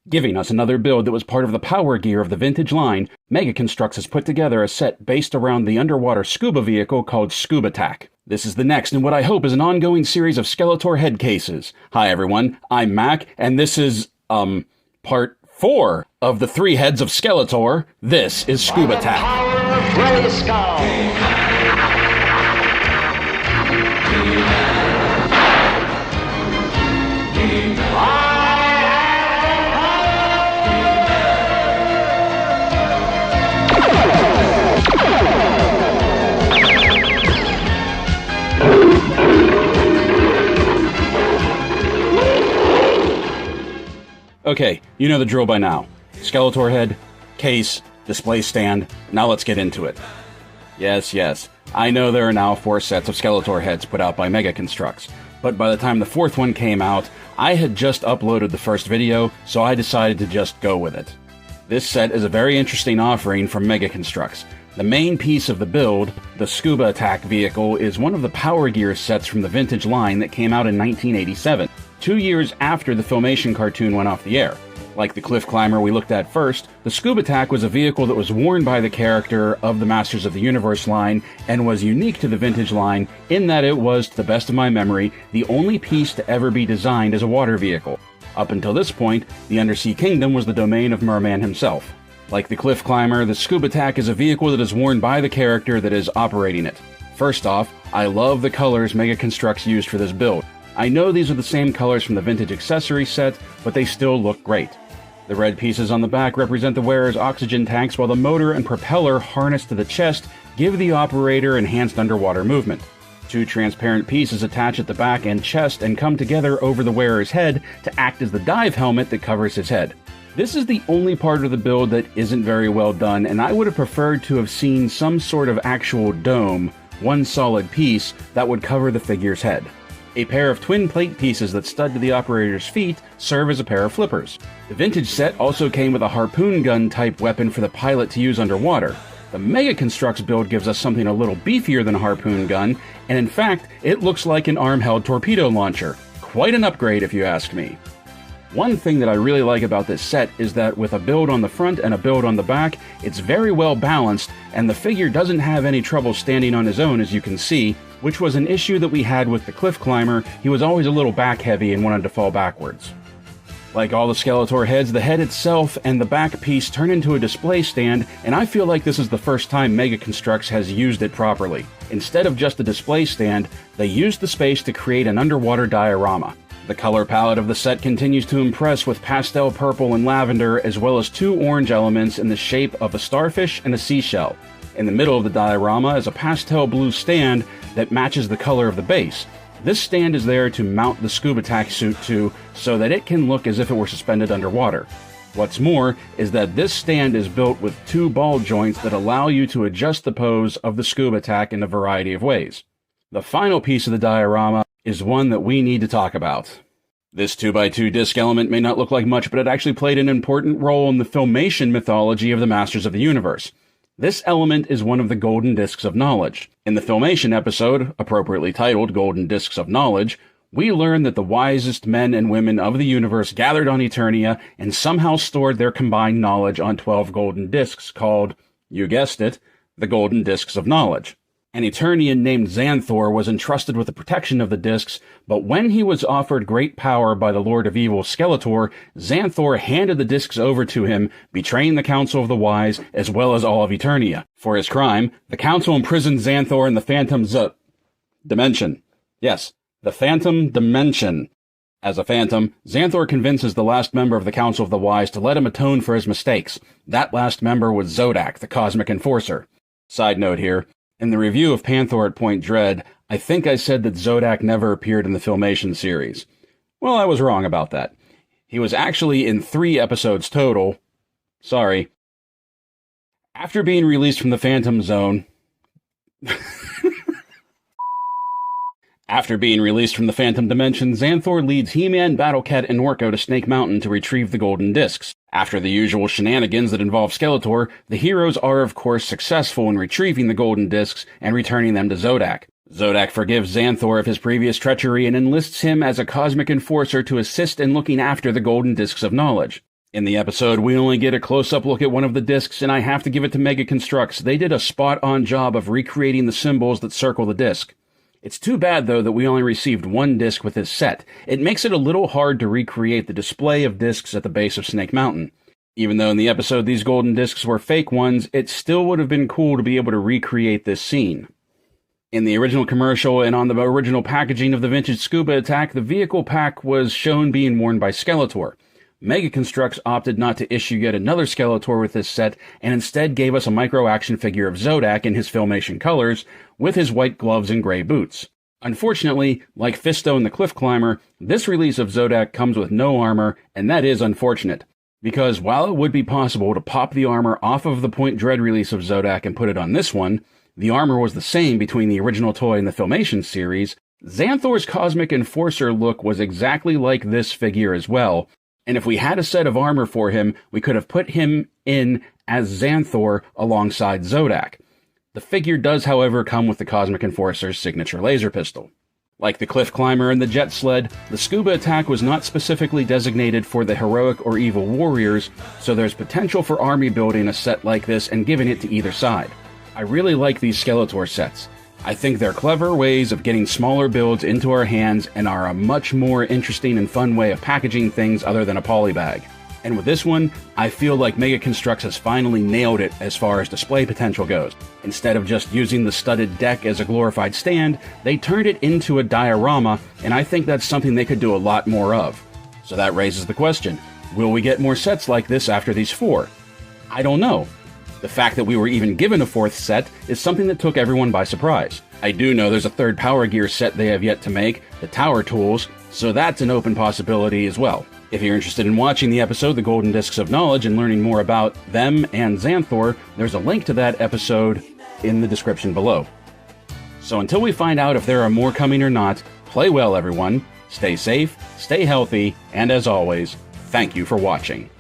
Giving us another build that was part of the power gear of the vintage line, Mega Construx has put together a set based around the underwater scuba vehicle called Scubattack. This is the next in what I hope is an ongoing series of Skeletor head cases. Hi everyone, I'm Mac, and this is, part 4 of the 3 heads of Skeletor. This is Scubattack. Okay, you know the drill by now. Skeletor head, case, display stand. Now let's get into it. Yes, I know there are now 4 sets of Skeletor heads put out by Mega Construx, but by the time the 4th one came out, I had just uploaded the first video, so I decided to just go with it. This set is a very interesting offering from Mega Construx. The main piece of the build, the Scubattack vehicle, is one of the Power Gear sets from the vintage line that came out in 1987. 2 years after the Filmation cartoon went off the air. Like the Cliff Climber we looked at first, the Scubattack was a vehicle that was worn by the character of the Masters of the Universe line and was unique to the vintage line in that it was, to the best of my memory, the only piece to ever be designed as a water vehicle. Up until this point, the Undersea Kingdom was the domain of Merman himself. Like the Cliff Climber, the Scubattack is a vehicle that is worn by the character that is operating it. First off, I love the colors Mega Construx used for this build. I know these are the same colors from the vintage accessory set, but they still look great. The red pieces on the back represent the wearer's oxygen tanks, while the motor and propeller harnessed to the chest give the operator enhanced underwater movement. 2 transparent pieces attach at the back and chest and come together over the wearer's head to act as the dive helmet that covers his head. This is the only part of the build that isn't very well done, and I would have preferred to have seen some sort of actual dome, one solid piece, that would cover the figure's head. A pair of twin plate pieces that stud to the operator's feet serve as a pair of flippers. The vintage set also came with a harpoon gun type weapon for the pilot to use underwater. The Mega Construx build gives us something a little beefier than a harpoon gun, and in fact, it looks like an arm-held torpedo launcher. Quite an upgrade if you ask me. One thing that I really like about this set is that with a build on the front and a build on the back, it's very well balanced, and the figure doesn't have any trouble standing on his own, as you can see, which was an issue that we had with the Cliff Climber. He was always a little back heavy and wanted to fall backwards. Like all the Skeletor heads, the head itself and the back piece turn into a display stand, and I feel like this is the first time Mega Construx has used it properly. Instead of just a display stand, they used the space to create an underwater diorama. The color palette of the set continues to impress with pastel purple and lavender, as well as 2 orange elements in the shape of a starfish and a seashell. In the middle of the diorama is a pastel blue stand that matches the color of the base. This stand is there to mount the Scubattack suit to, so that it can look as if it were suspended underwater. What's more is that this stand is built with 2 ball joints that allow you to adjust the pose of the Scubattack in a variety of ways. The final piece of the diorama is one that we need to talk about. This 2x2 disc element may not look like much, but it actually played an important role in the Filmation mythology of the Masters of the Universe. This element is one of the Golden Discs of Knowledge. In the Filmation episode, appropriately titled Golden Discs of Knowledge, we learn that the wisest men and women of the universe gathered on Eternia and somehow stored their combined knowledge on 12 golden discs called, you guessed it, the Golden Discs of Knowledge. An Eternian named Xanthor was entrusted with the protection of the discs, but when he was offered great power by the Lord of Evil Skeletor, Xanthor handed the discs over to him, betraying the Council of the Wise as well as all of Eternia. For his crime, the Council imprisoned Xanthor in the Phantom Dimension. Yes, the Phantom Dimension. As a phantom, Xanthor convinces the last member of the Council of the Wise to let him atone for his mistakes. That last member was Zodak, the Cosmic Enforcer. Side note here. In the review of Panther at Point Dread, I think I said that Zodak never appeared in the Filmation series. Well, I was wrong about that. He was actually in 3 episodes total. Sorry. After being released from the Phantom Zone... After being released from the Phantom Dimension, Xanthor leads He-Man, Battle-Cat, and Orko to Snake Mountain to retrieve the Golden Discs. After the usual shenanigans that involve Skeletor, the heroes are of course successful in retrieving the Golden Discs and returning them to Zodak. Zodak forgives Xanthor of his previous treachery and enlists him as a cosmic enforcer to assist in looking after the Golden Discs of Knowledge. In the episode, we only get a close-up look at one of the discs, and I have to give it to Mega Construx. They did a spot-on job of recreating the symbols that circle the disc. It's too bad, though, that we only received one disc with this set. It makes it a little hard to recreate the display of discs at the base of Snake Mountain. Even though in the episode these golden discs were fake ones, it still would have been cool to be able to recreate this scene. In the original commercial and on the original packaging of the vintage Scubattack, the vehicle pack was shown being worn by Skeletor. Mega Construx opted not to issue yet another Skeletor with this set, and instead gave us a micro-action figure of Zodak in his Filmation colors, with his white gloves and gray boots. Unfortunately, like Fisto and the Cliff Climber, this release of Zodak comes with no armor, and that is unfortunate. Because while it would be possible to pop the armor off of the Point Dread release of Zodak and put it on this one, the armor was the same between the original toy and the Filmation series. Xanthor's Cosmic Enforcer look was exactly like this figure as well, and if we had a set of armor for him, we could have put him in as Xanthor alongside Zodak. The figure does, however, come with the Cosmic Enforcer's signature laser pistol. Like the Cliff Climber and the Jet Sled, the Scubattack was not specifically designated for the heroic or evil warriors, so there's potential for army building a set like this and giving it to either side. I really like these Skeletor sets. I think they're clever ways of getting smaller builds into our hands and are a much more interesting and fun way of packaging things other than a polybag. And with this one, I feel like Mega Construx has finally nailed it as far as display potential goes. Instead of just using the studded deck as a glorified stand, they turned it into a diorama, and I think that's something they could do a lot more of. So that raises the question, will we get more sets like this after these 4? I don't know. The fact that we were even given a 4th set is something that took everyone by surprise. I do know there's a 3rd Power Gear set they have yet to make, the Tower Tools, so that's an open possibility as well. If you're interested in watching the episode, The Golden Discs of Knowledge, and learning more about them and Xanthor, there's a link to that episode in the description below. So until we find out if there are more coming or not, play well everyone, stay safe, stay healthy, and as always, thank you for watching.